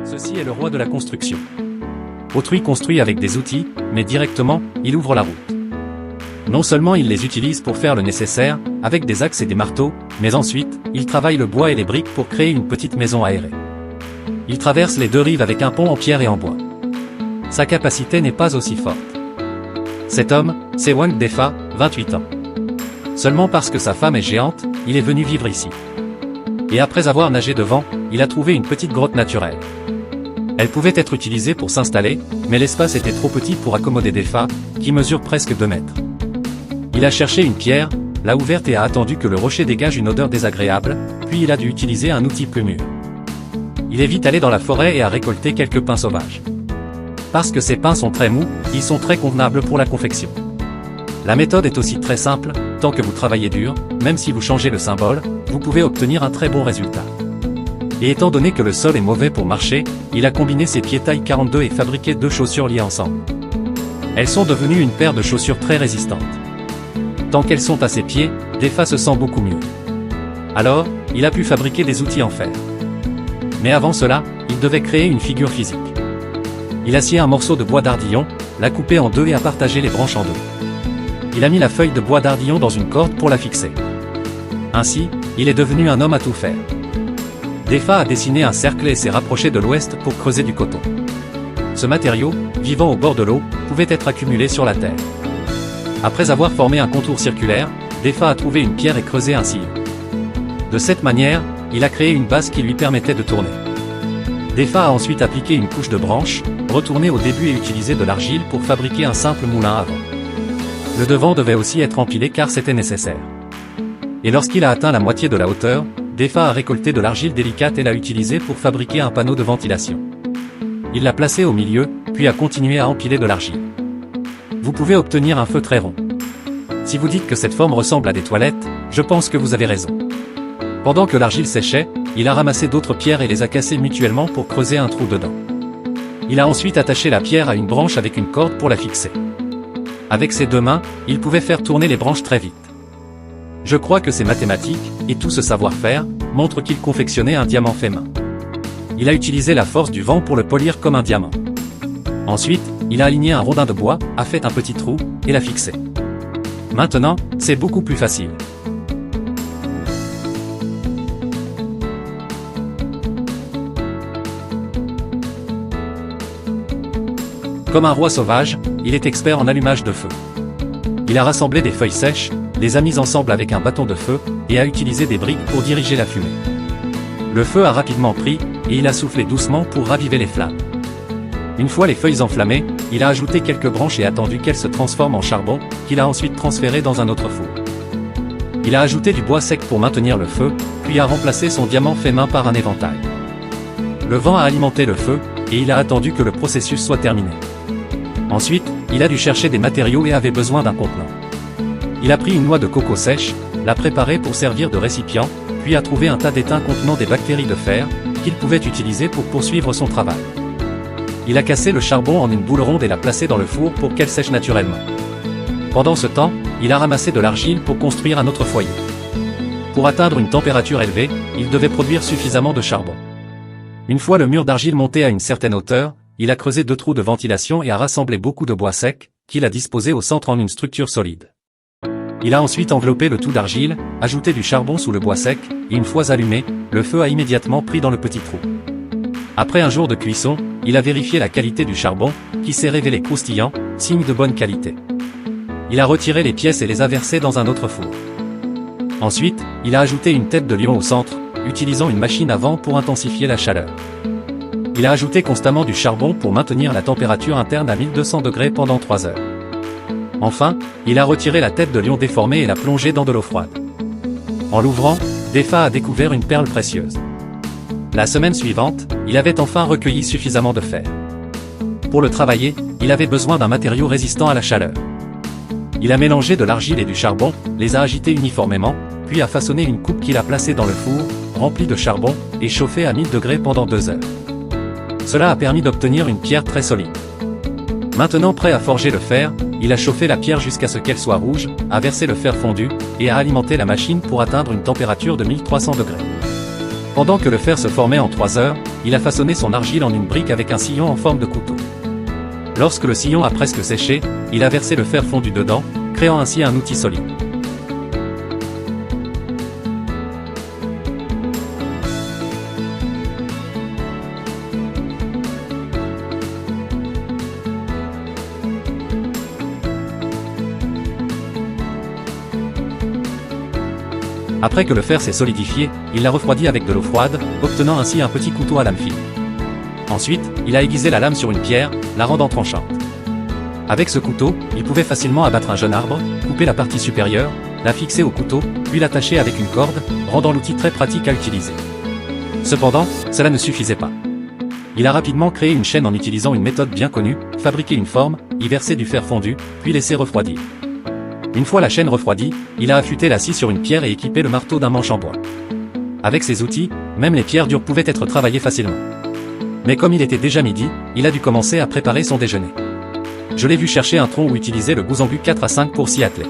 Ceci est le roi de la construction. Autrui construit avec des outils, mais directement, il ouvre la route. Non seulement il les utilise pour faire le nécessaire, avec des axes et des marteaux, mais ensuite, il travaille le bois et les briques pour créer une petite maison aérée. Il traverse les deux rives avec un pont en pierre et en bois. Sa capacité n'est pas aussi forte. Cet homme, c'est Wang Defa, 28 ans. Seulement parce que sa femme est géante, il est venu vivre ici. Et après avoir nagé devant, il a trouvé une petite grotte naturelle. Elle pouvait être utilisée pour s'installer, mais l'espace était trop petit pour accommoder Defa, qui mesure presque 2 mètres. Il a cherché une pierre, l'a ouverte et a attendu que le rocher dégage une odeur désagréable, puis il a dû utiliser un outil plus mûr. Il est vite allé dans la forêt et a récolté quelques pins sauvages. Parce que ces pins sont très mous, ils sont très convenables pour la confection. La méthode est aussi très simple, tant que vous travaillez dur, même si vous changez le symbole, vous pouvez obtenir un très bon résultat. Et étant donné que le sol est mauvais pour marcher, il a combiné ses pieds taille 42 et fabriqué 2 chaussures liées ensemble. Elles sont devenues une paire de chaussures très résistantes. Tant qu'elles sont à ses pieds, Defa se sent beaucoup mieux. Alors, il a pu fabriquer des outils en fer. Mais avant cela, il devait créer une figure physique. Il a scié un morceau de bois d'ardillon, l'a coupé en deux et a partagé les branches en deux. Il a mis la feuille de bois d'ardillon dans une corde pour la fixer. Ainsi, il est devenu un homme à tout faire. Defa a dessiné un cercle et s'est rapproché de l'ouest pour creuser du coton. Ce matériau, vivant au bord de l'eau, pouvait être accumulé sur la terre. Après avoir formé un contour circulaire, Defa a trouvé une pierre et creusé un sillon. De cette manière, il a créé une base qui lui permettait de tourner. Defa a ensuite appliqué une couche de branches, retourné au début et utilisé de l'argile pour fabriquer un simple moulin à vent. Le devant devait aussi être empilé car c'était nécessaire. Et lorsqu'il a atteint la moitié de la hauteur, Defa a récolté de l'argile délicate et l'a utilisée pour fabriquer un panneau de ventilation. Il l'a placé au milieu, puis a continué à empiler de l'argile. Vous pouvez obtenir un feu très rond. Si vous dites que cette forme ressemble à des toilettes, je pense que vous avez raison. Pendant que l'argile séchait, il a ramassé d'autres pierres et les a cassées mutuellement pour creuser un trou dedans. Il a ensuite attaché la pierre à une branche avec une corde pour la fixer. Avec ses 2 mains, il pouvait faire tourner les branches très vite. Je crois que ces mathématiques, et tout ce savoir-faire, montrent qu'il confectionnait un diamant fait main. Il a utilisé la force du vent pour le polir comme un diamant. Ensuite, il a aligné un rondin de bois, a fait un petit trou, et l'a fixé. Maintenant, c'est beaucoup plus facile. Comme un roi sauvage, il est expert en allumage de feu. Il a rassemblé des feuilles sèches, les a mises ensemble avec un bâton de feu, et a utilisé des briques pour diriger la fumée. Le feu a rapidement pris, et il a soufflé doucement pour raviver les flammes. Une fois les feuilles enflammées, il a ajouté quelques branches et attendu qu'elles se transforment en charbon, qu'il a ensuite transféré dans un autre four. Il a ajouté du bois sec pour maintenir le feu, puis a remplacé son diamant fait main par un éventail. Le vent a alimenté le feu, et il a attendu que le processus soit terminé. Ensuite, il a dû chercher des matériaux et avait besoin d'un contenant. Il a pris une noix de coco sèche, l'a préparée pour servir de récipient, puis a trouvé un tas d'étain contenant des bactéries de fer, qu'il pouvait utiliser pour poursuivre son travail. Il a cassé le charbon en une boule ronde et l'a placé dans le four pour qu'elle sèche naturellement. Pendant ce temps, il a ramassé de l'argile pour construire un autre foyer. Pour atteindre une température élevée, il devait produire suffisamment de charbon. Une fois le mur d'argile monté à une certaine hauteur, il a creusé 2 trous de ventilation et a rassemblé beaucoup de bois sec, qu'il a disposé au centre en une structure solide. Il a ensuite enveloppé le tout d'argile, ajouté du charbon sous le bois sec, et une fois allumé, le feu a immédiatement pris dans le petit trou. Après un jour de cuisson, il a vérifié la qualité du charbon, qui s'est révélé croustillant, signe de bonne qualité. Il a retiré les pièces et les a versées dans un autre four. Ensuite, il a ajouté une tête de lion au centre, utilisant une machine à vent pour intensifier la chaleur. Il a ajouté constamment du charbon pour maintenir la température interne à 1200 degrés pendant 3 heures. Enfin, il a retiré la tête de lion déformée et l'a plongée dans de l'eau froide. En l'ouvrant, Defa a découvert une perle précieuse. La semaine suivante, il avait enfin recueilli suffisamment de fer. Pour le travailler, il avait besoin d'un matériau résistant à la chaleur. Il a mélangé de l'argile et du charbon, les a agités uniformément, puis a façonné une coupe qu'il a placée dans le four, remplie de charbon, et chauffée à 1000 degrés pendant 2 heures. Cela a permis d'obtenir une pierre très solide. Maintenant prêt à forger le fer, il a chauffé la pierre jusqu'à ce qu'elle soit rouge, a versé le fer fondu, et a alimenté la machine pour atteindre une température de 1300 degrés. Pendant que le fer se formait en 3 heures, il a façonné son argile en une brique avec un sillon en forme de couteau. Lorsque le sillon a presque séché, il a versé le fer fondu dedans, créant ainsi un outil solide. Après que le fer s'est solidifié, il l'a refroidi avec de l'eau froide, obtenant ainsi un petit couteau à lame fine. Ensuite, il a aiguisé la lame sur une pierre, la rendant tranchante. Avec ce couteau, il pouvait facilement abattre un jeune arbre, couper la partie supérieure, la fixer au couteau, puis l'attacher avec une corde, rendant l'outil très pratique à utiliser. Cependant, cela ne suffisait pas. Il a rapidement créé une chaîne en utilisant une méthode bien connue, fabriquer une forme, y verser du fer fondu, puis laisser refroidir. Une fois la chaîne refroidie, il a affûté la scie sur une pierre et équipé le marteau d'un manche en bois. Avec ces outils, même les pierres dures pouvaient être travaillées facilement. Mais comme il était déjà midi, il a dû commencer à préparer son déjeuner. Je l'ai vu chercher un tronc ou utiliser le goussambu 4 à 5 pour s'y atteler.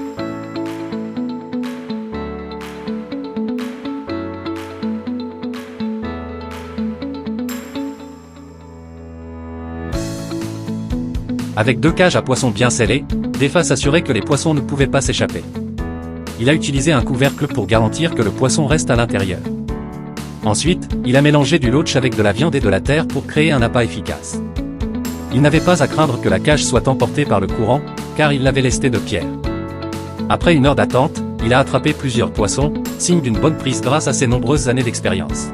Avec 2 cages à poissons bien scellées, Defa s'assurait que les poissons ne pouvaient pas s'échapper. Il a utilisé un couvercle pour garantir que le poisson reste à l'intérieur. Ensuite, il a mélangé du loach avec de la viande et de la terre pour créer un appât efficace. Il n'avait pas à craindre que la cage soit emportée par le courant, car il l'avait lestée de pierre. Après une heure d'attente, il a attrapé plusieurs poissons, signe d'une bonne prise grâce à ses nombreuses années d'expérience.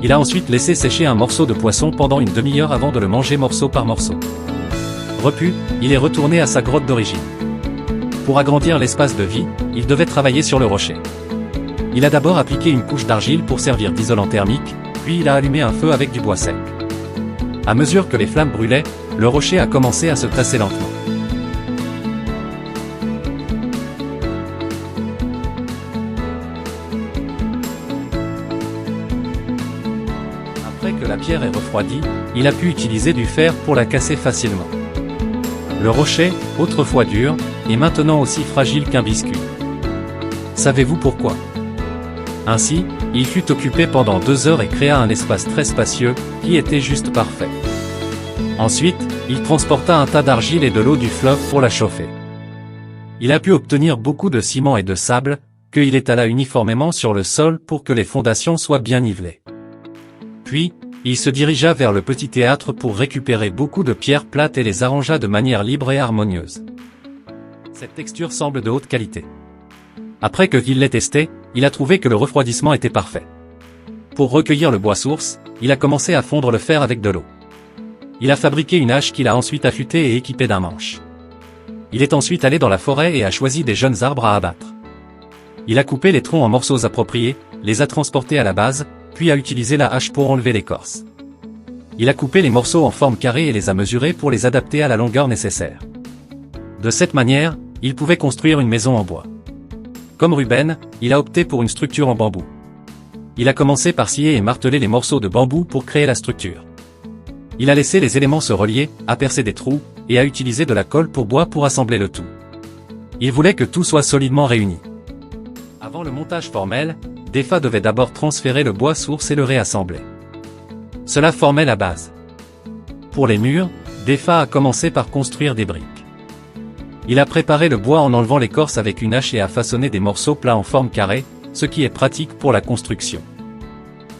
Il a ensuite laissé sécher un morceau de poisson pendant une demi-heure avant de le manger morceau par morceau. Repu, il est retourné à sa grotte d'origine. Pour agrandir l'espace de vie, il devait travailler sur le rocher. Il a d'abord appliqué une couche d'argile pour servir d'isolant thermique, puis il a allumé un feu avec du bois sec. À mesure que les flammes brûlaient, le rocher a commencé à se tasser lentement. Après que la pierre est refroidie, il a pu utiliser du fer pour la casser facilement. Le rocher, autrefois dur, est maintenant aussi fragile qu'un biscuit. Savez-vous pourquoi? Ainsi, il fut occupé pendant 2 heures et créa un espace très spacieux, qui était juste parfait. Ensuite, il transporta un tas d'argile et de l'eau du fleuve pour la chauffer. Il a pu obtenir beaucoup de ciment et de sable, qu'il étala uniformément sur le sol pour que les fondations soient bien nivelées. Puis, il se dirigea vers le petit théâtre pour récupérer beaucoup de pierres plates et les arrangea de manière libre et harmonieuse. Cette texture semble de haute qualité. Après qu'il l'ait testé, il a trouvé que le refroidissement était parfait. Pour recueillir le bois source, il a commencé à fondre le fer avec de l'eau. Il a fabriqué une hache qu'il a ensuite affûtée et équipée d'un manche. Il est ensuite allé dans la forêt et a choisi des jeunes arbres à abattre. Il a coupé les troncs en morceaux appropriés, les a transportés à la base, puis a utilisé la hache pour enlever l'écorce. Il a coupé les morceaux en forme carrée et les a mesurés pour les adapter à la longueur nécessaire. De cette manière, il pouvait construire une maison en bois. Comme Ruben, il a opté pour une structure en bambou. Il a commencé par scier et marteler les morceaux de bambou pour créer la structure. Il a laissé les éléments se relier, a percé des trous, et a utilisé de la colle pour bois pour assembler le tout. Il voulait que tout soit solidement réuni. Avant le montage formel, Defa devait d'abord transférer le bois source et le réassembler. Cela formait la base. Pour les murs, Defa a commencé par construire des briques. Il a préparé le bois en enlevant l'écorce avec une hache et a façonné des morceaux plats en forme carrée, ce qui est pratique pour la construction.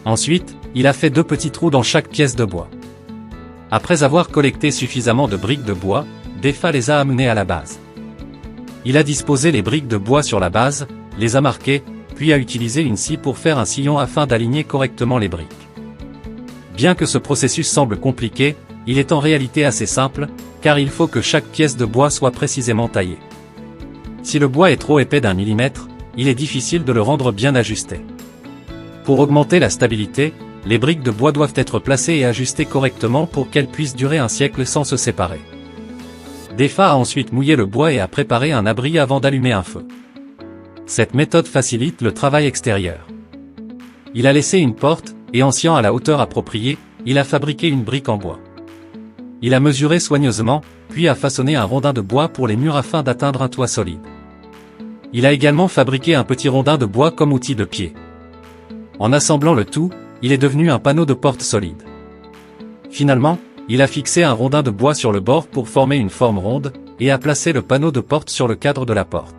Ensuite, il a fait 2 petits trous dans chaque pièce de bois. Après avoir collecté suffisamment de briques de bois, Defa les a amenées à la base. Il a disposé les briques de bois sur la base, les a marquées, puis a utilisé une scie pour faire un sillon afin d'aligner correctement les briques. Bien que ce processus semble compliqué, il est en réalité assez simple, car il faut que chaque pièce de bois soit précisément taillée. Si le bois est trop épais d'1 millimètre, il est difficile de le rendre bien ajusté. Pour augmenter la stabilité, les briques de bois doivent être placées et ajustées correctement pour qu'elles puissent durer un siècle sans se séparer. Defa a ensuite mouillé le bois et a préparé un abri avant d'allumer un feu. Cette méthode facilite le travail extérieur. Il a laissé une porte, et en sciant à la hauteur appropriée, il a fabriqué une brique en bois. Il a mesuré soigneusement, puis a façonné un rondin de bois pour les murs afin d'atteindre un toit solide. Il a également fabriqué un petit rondin de bois comme outil de pied. En assemblant le tout, il est devenu un panneau de porte solide. Finalement, il a fixé un rondin de bois sur le bord pour former une forme ronde, et a placé le panneau de porte sur le cadre de la porte.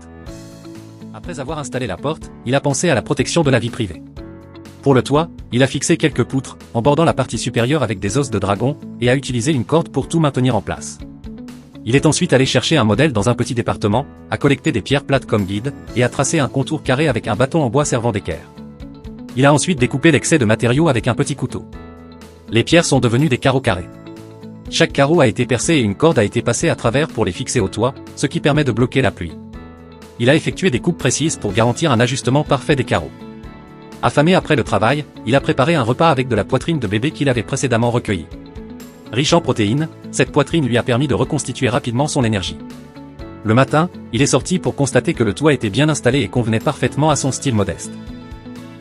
Après avoir installé la porte, il a pensé à la protection de la vie privée. Pour le toit, il a fixé quelques poutres, en bordant la partie supérieure avec des os de dragon, et a utilisé une corde pour tout maintenir en place. Il est ensuite allé chercher un modèle dans un petit département, a collecté des pierres plates comme guide, et a tracé un contour carré avec un bâton en bois servant d'équerre. Il a ensuite découpé l'excès de matériaux avec un petit couteau. Les pierres sont devenues des carreaux carrés. Chaque carreau a été percé et une corde a été passée à travers pour les fixer au toit, ce qui permet de bloquer la pluie. Il a effectué des coupes précises pour garantir un ajustement parfait des carreaux. Affamé après le travail, il a préparé un repas avec de la poitrine de bébé qu'il avait précédemment recueillie. Riche en protéines, cette poitrine lui a permis de reconstituer rapidement son énergie. Le matin, il est sorti pour constater que le toit était bien installé et convenait parfaitement à son style modeste.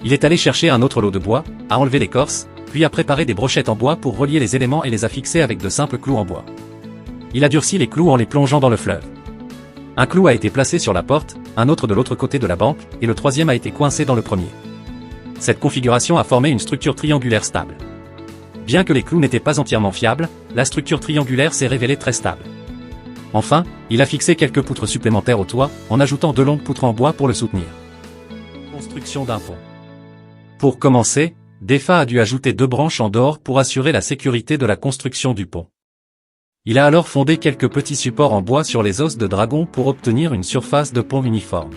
Il est allé chercher un autre lot de bois, a enlevé l'écorce, puis a préparé des brochettes en bois pour relier les éléments et les a fixés avec de simples clous en bois. Il a durci les clous en les plongeant dans le fleuve. Un clou a été placé sur la porte, un autre de l'autre côté de la banque, et le troisième a été coincé dans le premier. Cette configuration a formé une structure triangulaire stable. Bien que les clous n'étaient pas entièrement fiables, la structure triangulaire s'est révélée très stable. Enfin, il a fixé quelques poutres supplémentaires au toit, en ajoutant 2 longues poutres en bois pour le soutenir. Construction d'un pont. Pour commencer, Defa a dû ajouter 2 branches en dehors pour assurer la sécurité de la construction du pont. Il a alors fondé quelques petits supports en bois sur les os de dragon pour obtenir une surface de pont uniforme.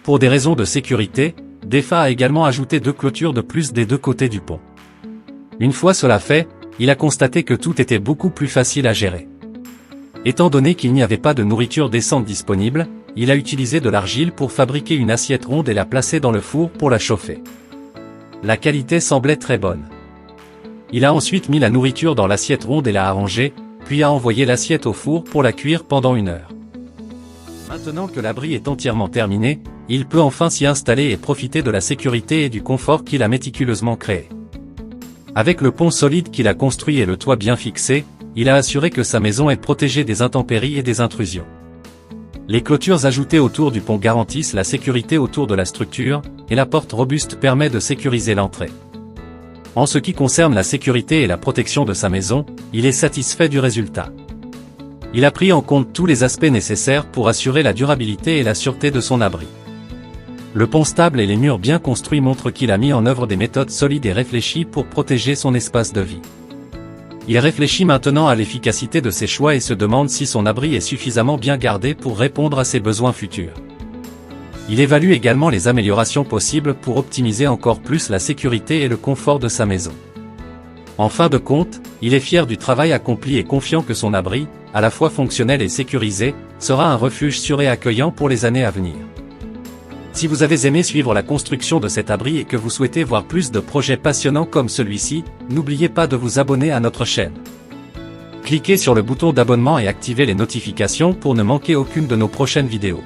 Pour des raisons de sécurité, Defa a également ajouté 2 clôtures de plus des 2 côtés du pont. Une fois cela fait, il a constaté que tout était beaucoup plus facile à gérer. Étant donné qu'il n'y avait pas de nourriture décente disponible, il a utilisé de l'argile pour fabriquer une assiette ronde et la placer dans le four pour la chauffer. La qualité semblait très bonne. Il a ensuite mis la nourriture dans l'assiette ronde et l'a arrangée, puis a envoyé l'assiette au four pour la cuire pendant 1 heure. Maintenant que l'abri est entièrement terminé, il peut enfin s'y installer et profiter de la sécurité et du confort qu'il a méticuleusement créé. Avec le pont solide qu'il a construit et le toit bien fixé, il a assuré que sa maison est protégée des intempéries et des intrusions. Les clôtures ajoutées autour du pont garantissent la sécurité autour de la structure, et la porte robuste permet de sécuriser l'entrée. En ce qui concerne la sécurité et la protection de sa maison, il est satisfait du résultat. Il a pris en compte tous les aspects nécessaires pour assurer la durabilité et la sûreté de son abri. Le pont stable et les murs bien construits montrent qu'il a mis en œuvre des méthodes solides et réfléchies pour protéger son espace de vie. Il réfléchit maintenant à l'efficacité de ses choix et se demande si son abri est suffisamment bien gardé pour répondre à ses besoins futurs. Il évalue également les améliorations possibles pour optimiser encore plus la sécurité et le confort de sa maison. En fin de compte, il est fier du travail accompli et confiant que son abri, à la fois fonctionnel et sécurisé, sera un refuge sûr et accueillant pour les années à venir. Si vous avez aimé suivre la construction de cet abri et que vous souhaitez voir plus de projets passionnants comme celui-ci, n'oubliez pas de vous abonner à notre chaîne. Cliquez sur le bouton d'abonnement et activez les notifications pour ne manquer aucune de nos prochaines vidéos.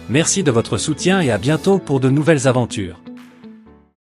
Merci de votre soutien et à bientôt pour de nouvelles aventures.